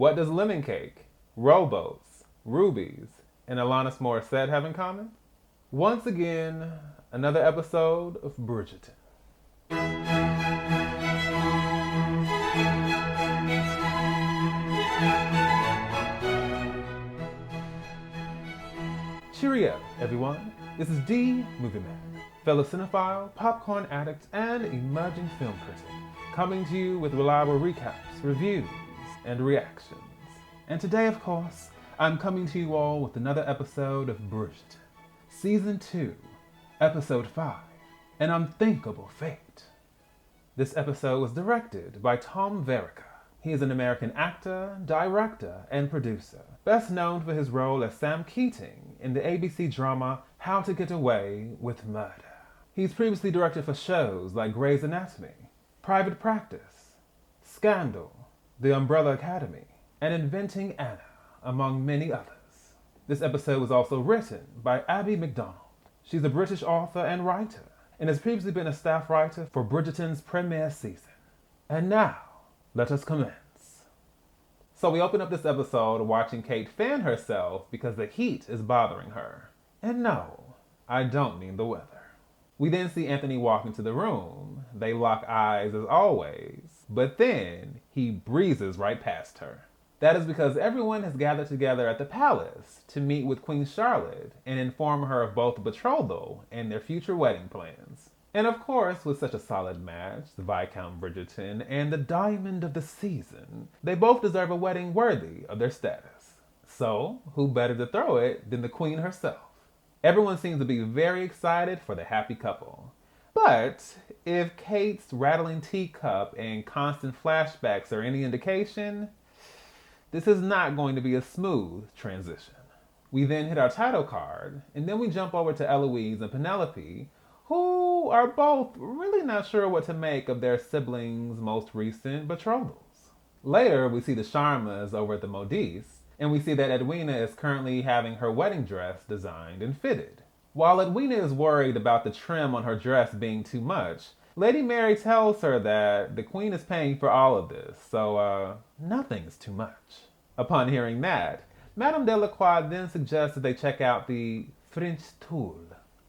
What does lemon cake, rowboats, rubies, and Alanis Morissette have in common? Once again, another episode of Bridgerton. Cheerio, everyone. This is D. Movieman, fellow cinephile, popcorn addict, and emerging film critic, coming to you with reliable recaps, reviews, and reactions. And today, of course, I'm coming to you all with another episode of Bridgerton, Season 2, Episode 5, An Unthinkable Fate. This episode was directed by Tom Verica. He is an American actor, director, and producer, best known for his role as Sam Keating in the ABC drama How to Get Away with Murder. He's previously directed for shows like Grey's Anatomy, Private Practice, Scandal, The Umbrella Academy, and Inventing Anna, among many others. This episode was also written by Abby McDonald. She's a British author and writer, and has previously been a staff writer for Bridgerton's premiere season. And now, let us commence. So we open up this episode watching Kate fan herself because the heat is bothering her. And no, I don't mean the weather. We then see Anthony walk into the room. They lock eyes as always, but then he breezes right past her. That is because everyone has gathered together at the palace to meet with Queen Charlotte and inform her of both the betrothal and their future wedding plans. And of course, with such a solid match, the Viscount Bridgerton and the diamond of the season, they both deserve a wedding worthy of their status. So, who better to throw it than the Queen herself? Everyone seems to be very excited for the happy couple. But if Kate's rattling teacup and constant flashbacks are any indication, this is not going to be a smooth transition. We then hit our title card, and then we jump over to Eloise and Penelope, who are both really not sure what to make of their siblings' most recent betrothals. Later, we see the Sharmas over at the Modiste, and we see that Edwina is currently having her wedding dress designed and fitted. While Edwina is worried about the trim on her dress being too much, Lady Mary tells her that the Queen is paying for all of this, so nothing's too much. Upon hearing that, Madame Delacroix then suggests that they check out the French tulle.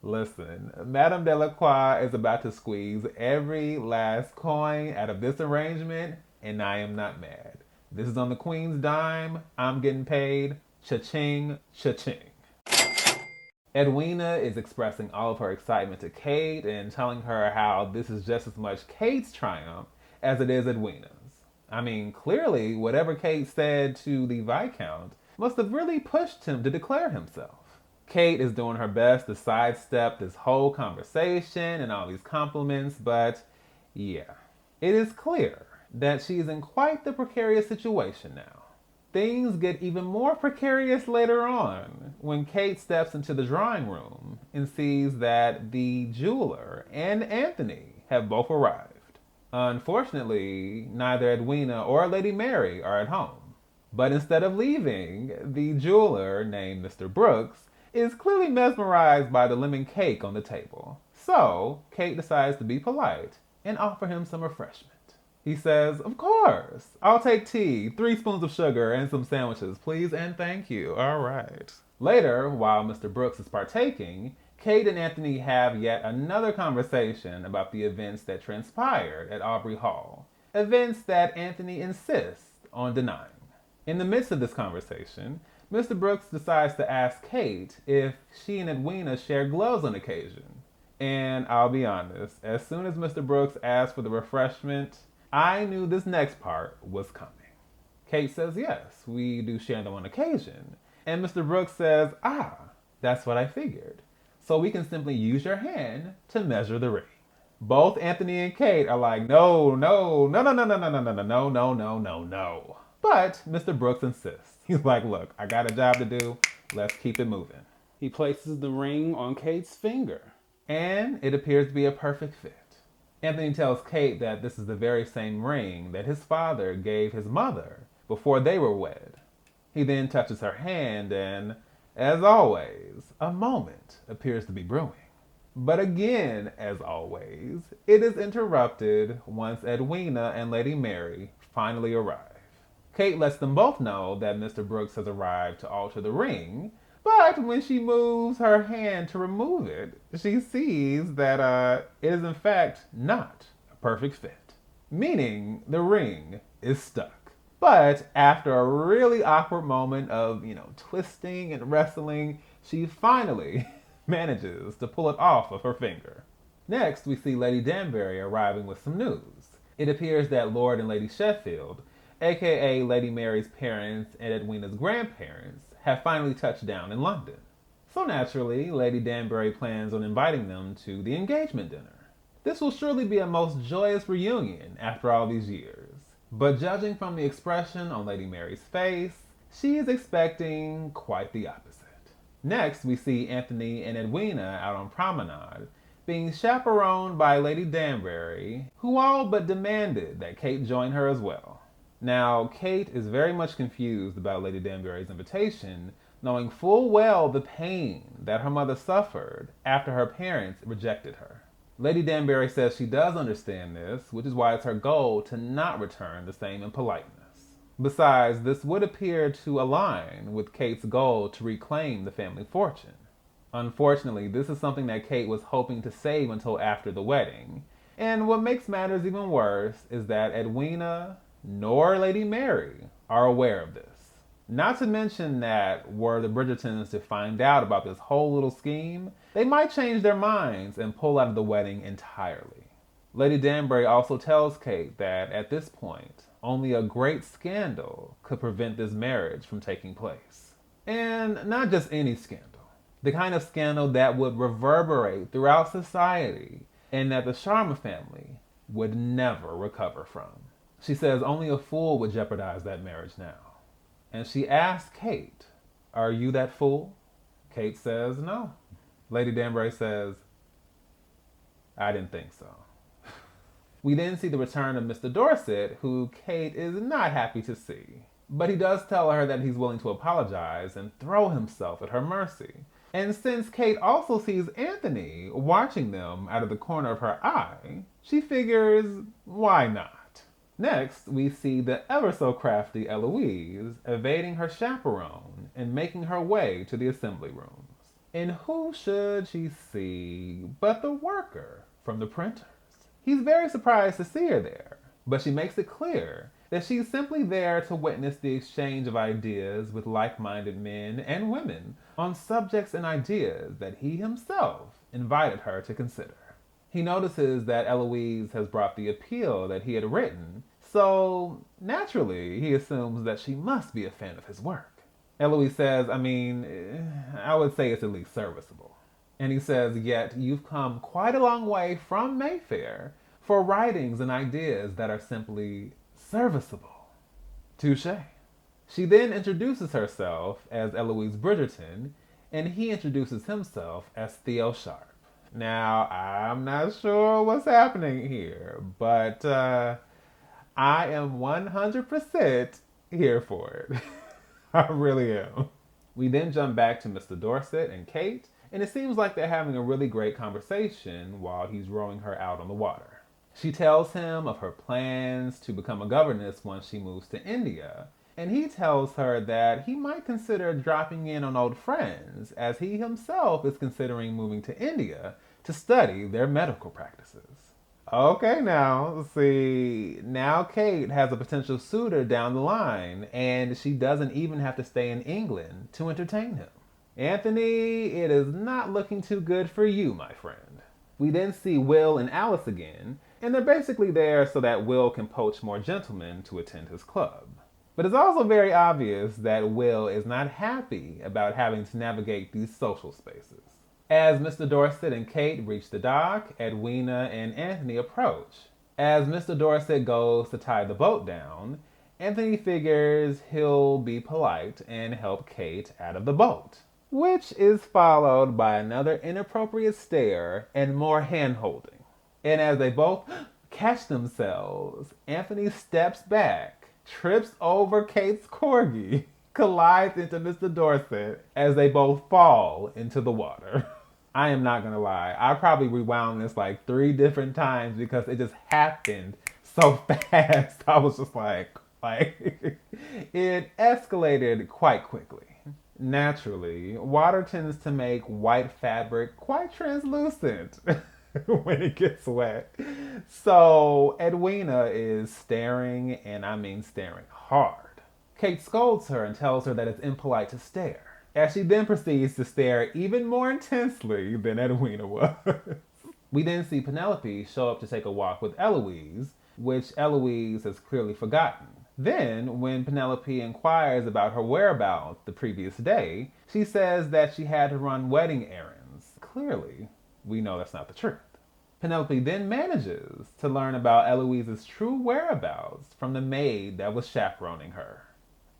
Listen, Madame Delacroix is about to squeeze every last coin out of this arrangement, and I am not mad. This is on the Queen's dime. I'm getting paid. Cha-ching, cha-ching. Edwina is expressing all of her excitement to Kate and telling her how this is just as much Kate's triumph as it is Edwina's. I mean, clearly, whatever Kate said to the Viscount must have really pushed him to declare himself. Kate is doing her best to sidestep this whole conversation and all these compliments, but yeah, it is clear that she's in quite the precarious situation now. Things get even more precarious later on when Kate steps into the drawing room and sees that the jeweler and Anthony have both arrived. Unfortunately, neither Edwina or Lady Mary are at home. But instead of leaving, the jeweler, named Mr. Brooks, is clearly mesmerized by the lemon cake on the table. So, Kate decides to be polite and offer him some refreshment. He says, "Of course, I'll take tea, 3 spoons of sugar, and some sandwiches, please and thank you. All right." Later, while Mr. Brooks is partaking, Kate and Anthony have yet another conversation about the events that transpired at Aubrey Hall. Events that Anthony insists on denying. In the midst of this conversation, Mr. Brooks decides to ask Kate if she and Edwina share gloves on occasion. And I'll be honest, as soon as Mr. Brooks asked for the refreshment, I knew this next part was coming. Kate says yes, we do share them on occasion. And Mr. Brooks says, that's what I figured. So we can simply use your hand to measure the ring. Both Anthony and Kate are like, no. But Mr. Brooks insists. He's like, look, I got a job to do. Let's keep it moving. He places the ring on Kate's finger, and it appears to be a perfect fit. Anthony tells Kate that this is the very same ring that his father gave his mother before they were wed. He then touches her hand, and as always, a moment appears to be brewing. But again, as always, it is interrupted once Edwina and Lady Mary finally arrive. Kate lets them both know that Mr. Brooks has arrived to alter the ring, but when she moves her hand to remove it, she sees that it is in fact not a perfect fit, meaning the ring is stuck. But after a really awkward moment of, twisting and wrestling, she finally manages to pull it off of her finger. Next, we see Lady Danbury arriving with some news. It appears that Lord and Lady Sheffield, aka Lady Mary's parents and Edwina's grandparents, have finally touched down in London. So naturally, Lady Danbury plans on inviting them to the engagement dinner. This will surely be a most joyous reunion after all these years. But judging from the expression on Lady Mary's face, she is expecting quite the opposite. Next, we see Anthony and Edwina out on promenade, being chaperoned by Lady Danbury, who all but demanded that Kate join her as well. Now, Kate is very much confused about Lady Danbury's invitation, knowing full well the pain that her mother suffered after her parents rejected her. Lady Danbury says she does understand this, which is why it's her goal to not return the same impoliteness. Besides, this would appear to align with Kate's goal to reclaim the family fortune. Unfortunately, this is something that Kate was hoping to save until after the wedding. And what makes matters even worse is that Edwina nor Lady Mary are aware of this. Not to mention that were the Bridgertons to find out about this whole little scheme, they might change their minds and pull out of the wedding entirely. Lady Danbury also tells Kate that at this point, only a great scandal could prevent this marriage from taking place. And not just any scandal. The kind of scandal that would reverberate throughout society and that the Sharma family would never recover from. She says only a fool would jeopardize that marriage now. And she asks Kate, "Are you that fool?" Kate says no. Lady Danbury says, "I didn't think so." We then see the return of Mr. Dorset, who Kate is not happy to see. But he does tell her that he's willing to apologize and throw himself at her mercy. And since Kate also sees Anthony watching them out of the corner of her eye, she figures, why not? Next, we see the ever so crafty Eloise evading her chaperone and making her way to the assembly rooms. And who should she see but the worker from the printers? He's very surprised to see her there, but she makes it clear that she's simply there to witness the exchange of ideas with like-minded men and women on subjects and ideas that he himself invited her to consider. He notices that Eloise has brought the appeal that he had written, so naturally he assumes that she must be a fan of his work. Eloise says, I would say it's at least serviceable. And he says, yet you've come quite a long way from Mayfair for writings and ideas that are simply serviceable. Touché. She then introduces herself as Eloise Bridgerton, and he introduces himself as Theo Sharp. Now, I'm not sure what's happening here, but I am 100% here for it. I really am. We then jump back to Mr. Dorset and Kate, and it seems like they're having a really great conversation while he's rowing her out on the water. She tells him of her plans to become a governess once she moves to India, and he tells her that he might consider dropping in on old friends as he himself is considering moving to India to study their medical practices. Okay, now, see, now Kate has a potential suitor down the line, and she doesn't even have to stay in England to entertain him. Anthony, it is not looking too good for you, my friend. We then see Will and Alice again, and they're basically there so that Will can poach more gentlemen to attend his club. But it's also very obvious that Will is not happy about having to navigate these social spaces. As Mr. Dorset and Kate reach the dock, Edwina and Anthony approach. As Mr. Dorset goes to tie the boat down, Anthony figures he'll be polite and help Kate out of the boat, which is followed by another inappropriate stare and more hand-holding. And as they both catch themselves, Anthony steps back, trips over Kate's corgi, collides into Mr. Dorset as they both fall into the water. I am not gonna lie, I probably rewound this like 3 different times because it just happened so fast. I was just like, Like, it escalated quite quickly. Naturally, water tends to make white fabric quite translucent when it gets wet. So Edwina is staring, and I mean staring hard. Kate scolds her and tells her that it's impolite to stare, as she then proceeds to stare even more intensely than Edwina was. We then see Penelope show up to take a walk with Eloise, which Eloise has clearly forgotten. Then, when Penelope inquires about her whereabouts the previous day, she says that she had to run wedding errands. Clearly, we know that's not the truth. Penelope then manages to learn about Eloise's true whereabouts from the maid that was chaperoning her.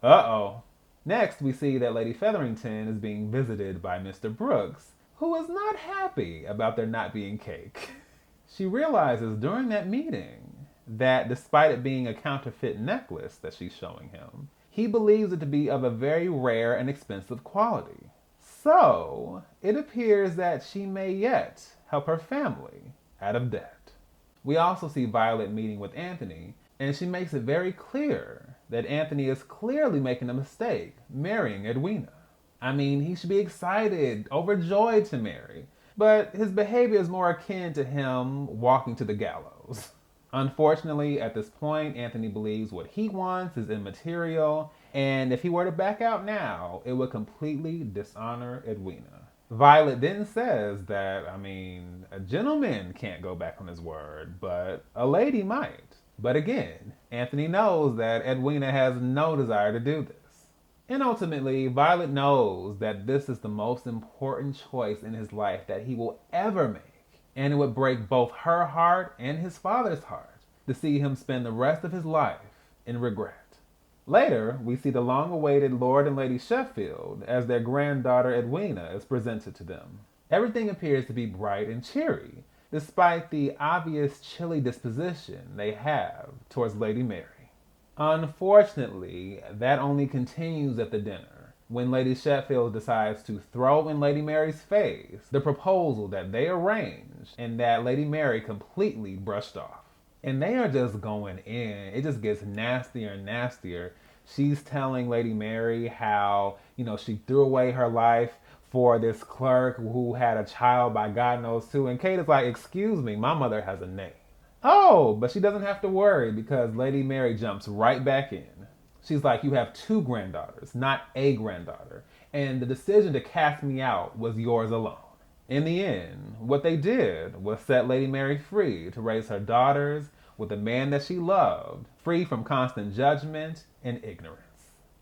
Uh-oh. Next, we see that Lady Featherington is being visited by Mr. Brooks, who is not happy about there not being cake. She realizes during that meeting that despite it being a counterfeit necklace that she's showing him, he believes it to be of a very rare and expensive quality. So, it appears that she may yet help her family out of debt. We also see Violet meeting with Anthony, and she makes it very clear that Anthony is clearly making a mistake marrying Edwina. I mean, he should be excited, overjoyed to marry, but his behavior is more akin to him walking to the gallows. Unfortunately, at this point, Anthony believes what he wants is immaterial, and if he were to back out now, it would completely dishonor Edwina. Violet then says that, a gentleman can't go back on his word, but a lady might. But again, Anthony knows that Edwina has no desire to do this. And ultimately, Violet knows that this is the most important choice in his life that he will ever make. And it would break both her heart and his father's heart to see him spend the rest of his life in regret. Later, we see the long-awaited Lord and Lady Sheffield as their granddaughter Edwina is presented to them. Everything appears to be bright and cheery, despite the obvious chilly disposition they have towards Lady Mary. Unfortunately, that only continues at the dinner, when Lady Sheffield decides to throw in Lady Mary's face the proposal that they arranged and that Lady Mary completely brushed off. And they are just going in. It just gets nastier and nastier. She's telling Lady Mary how, she threw away her life for this clerk who had a child by God knows who. And Kate is like, excuse me, my mother has a name. Oh, but she doesn't have to worry because Lady Mary jumps right back in. She's like, you have 2 granddaughters, not a granddaughter. And the decision to cast me out was yours alone. In the end, what they did was set Lady Mary free to raise her daughters with a man that she loved, free from constant judgment and ignorance.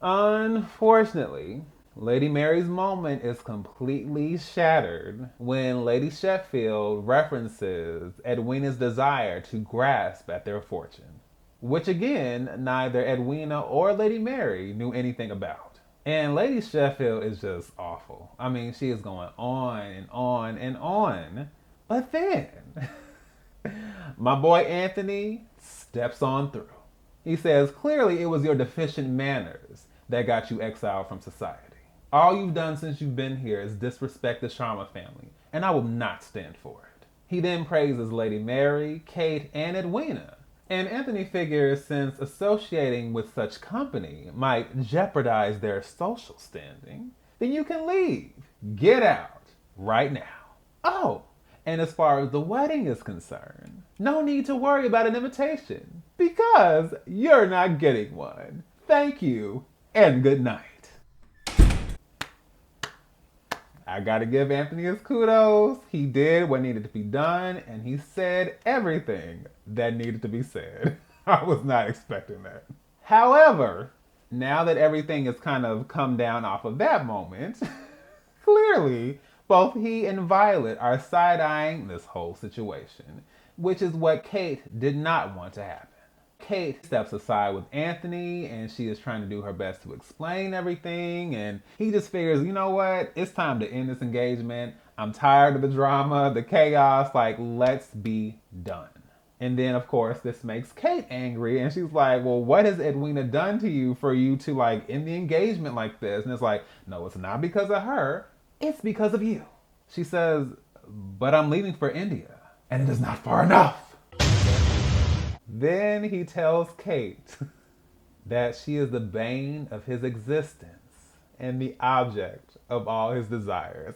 Unfortunately, Lady Mary's moment is completely shattered when Lady Sheffield references Edwina's desire to grasp at their fortune, which again, neither Edwina or Lady Mary knew anything about. And Lady Sheffield is just awful. She is going on and on and on. But then, my boy Anthony steps on through. He says, clearly it was your deficient manners that got you exiled from society. All you've done since you've been here is disrespect the Sharma family, and I will not stand for it. He then praises Lady Mary, Kate, and Edwina. And Anthony figures since associating with such company might jeopardize their social standing, then you can leave. Get out right now. Oh, and as far as the wedding is concerned, no need to worry about an invitation because you're not getting one. Thank you and good night. I gotta give Anthony his kudos. He did what needed to be done, and he said everything that needed to be said. I was not expecting that. However, now that everything has kind of come down off of that moment, clearly both he and Violet are side-eyeing this whole situation, which is what Kate did not want to happen. Kate steps aside with Anthony and she is trying to do her best to explain everything, and he just figures, you know what, it's time to end this engagement. I'm tired of the drama, the chaos, let's be done. And then of course this makes Kate angry and she's like, well, what has Edwina done to you for you to end the engagement like this? And it's like, no, it's not because of her, it's because of you. She says, but I'm leaving for India and it is not far enough. Then he tells Kate that she is the bane of his existence and the object of all his desires.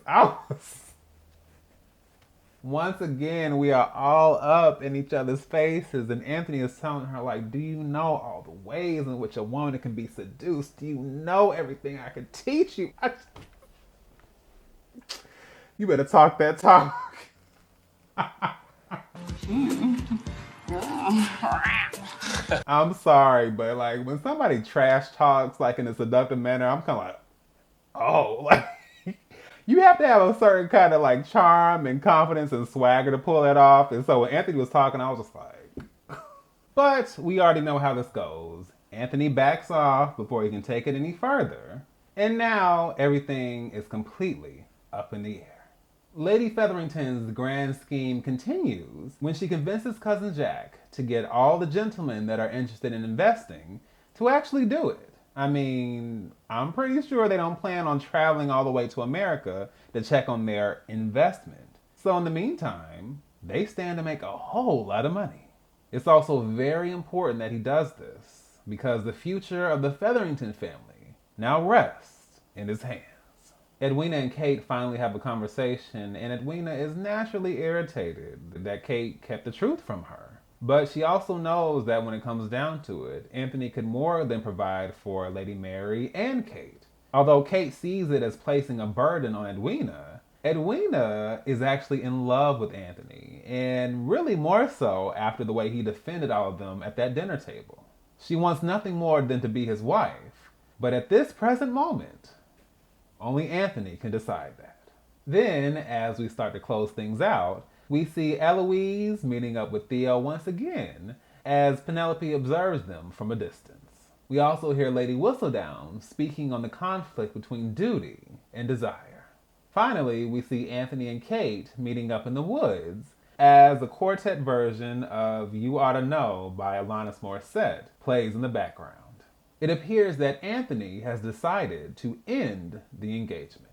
Once again, we are all up in each other's faces, and Anthony is telling her, like, do you know all the ways in which a woman can be seduced? Do you know everything I could teach you? You better talk that talk. I'm sorry, but like when somebody trash talks like in a seductive manner, I'm kind of like, oh, like you have to have a certain kind of like charm and confidence and swagger to pull that off. And so when Anthony was talking, I was just like, but we already know how this goes. Anthony backs off before he can take it any further. And now everything is completely up in the air. Lady Featherington's grand scheme continues when she convinces Cousin Jack to get all the gentlemen that are interested in investing to actually do it. I mean, I'm pretty sure they don't plan on traveling all the way to America to check on their investment. So in the meantime, they stand to make a whole lot of money. It's also very important that he does this because the future of the Featherington family now rests in his hands. Edwina and Kate finally have a conversation, and Edwina is naturally irritated that Kate kept the truth from her. But she also knows that when it comes down to it, Anthony could more than provide for Lady Mary and Kate. Although Kate sees it as placing a burden on Edwina, Edwina is actually in love with Anthony, and really more so after the way he defended all of them at that dinner table. She wants nothing more than to be his wife, but at this present moment, only Anthony can decide that. Then, as we start to close things out, we see Eloise meeting up with Theo once again as Penelope observes them from a distance. We also hear Lady Whistledown speaking on the conflict between duty and desire. Finally, we see Anthony and Kate meeting up in the woods as a quartet version of You Oughta Know by Alanis Morissette plays in the background. It appears that Anthony has decided to end the engagement.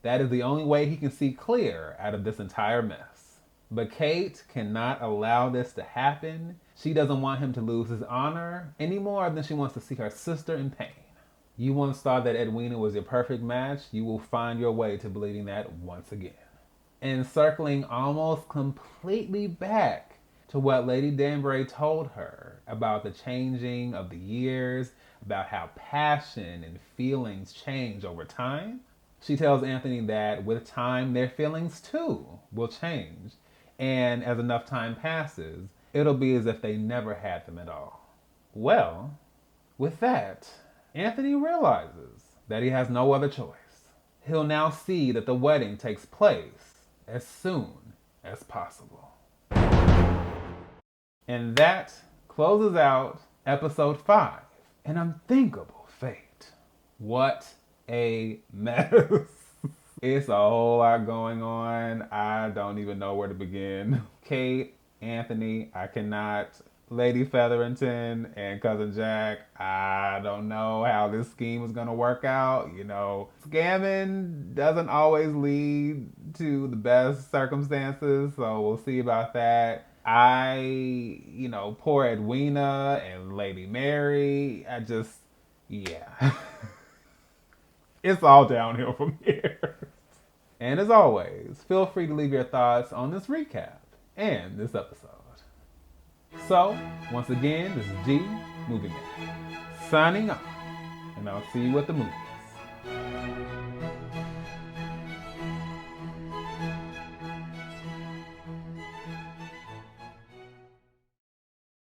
That is the only way he can see clear out of this entire mess. But Kate cannot allow this to happen. She doesn't want him to lose his honor any more than she wants to see her sister in pain. You once thought that Edwina was your perfect match. You will find your way to believing that once again. And circling almost completely back to what Lady Danbury told her about the changing of the years, about how passion and feelings change over time. She tells Anthony that with time, their feelings too will change. And as enough time passes, it'll be as if they never had them at all. Well, with that, Anthony realizes that he has no other choice. He'll now see that the wedding takes place as soon as possible. And that closes out episode 5. An Unthinkable Fate. What a mess. It's a whole lot going on. I don't even know where to begin. Kate, Anthony, I cannot. Lady Featherington and Cousin Jack, I don't know how this scheme is going to work out. You know, scamming doesn't always lead to the best circumstances, so we'll see about that. Poor Edwina and Lady Mary, yeah. It's all downhill from here. And as always, feel free to leave your thoughts on this recap and this episode. So, once again, this is D, Movieman, signing off, and I'll see you at the movies.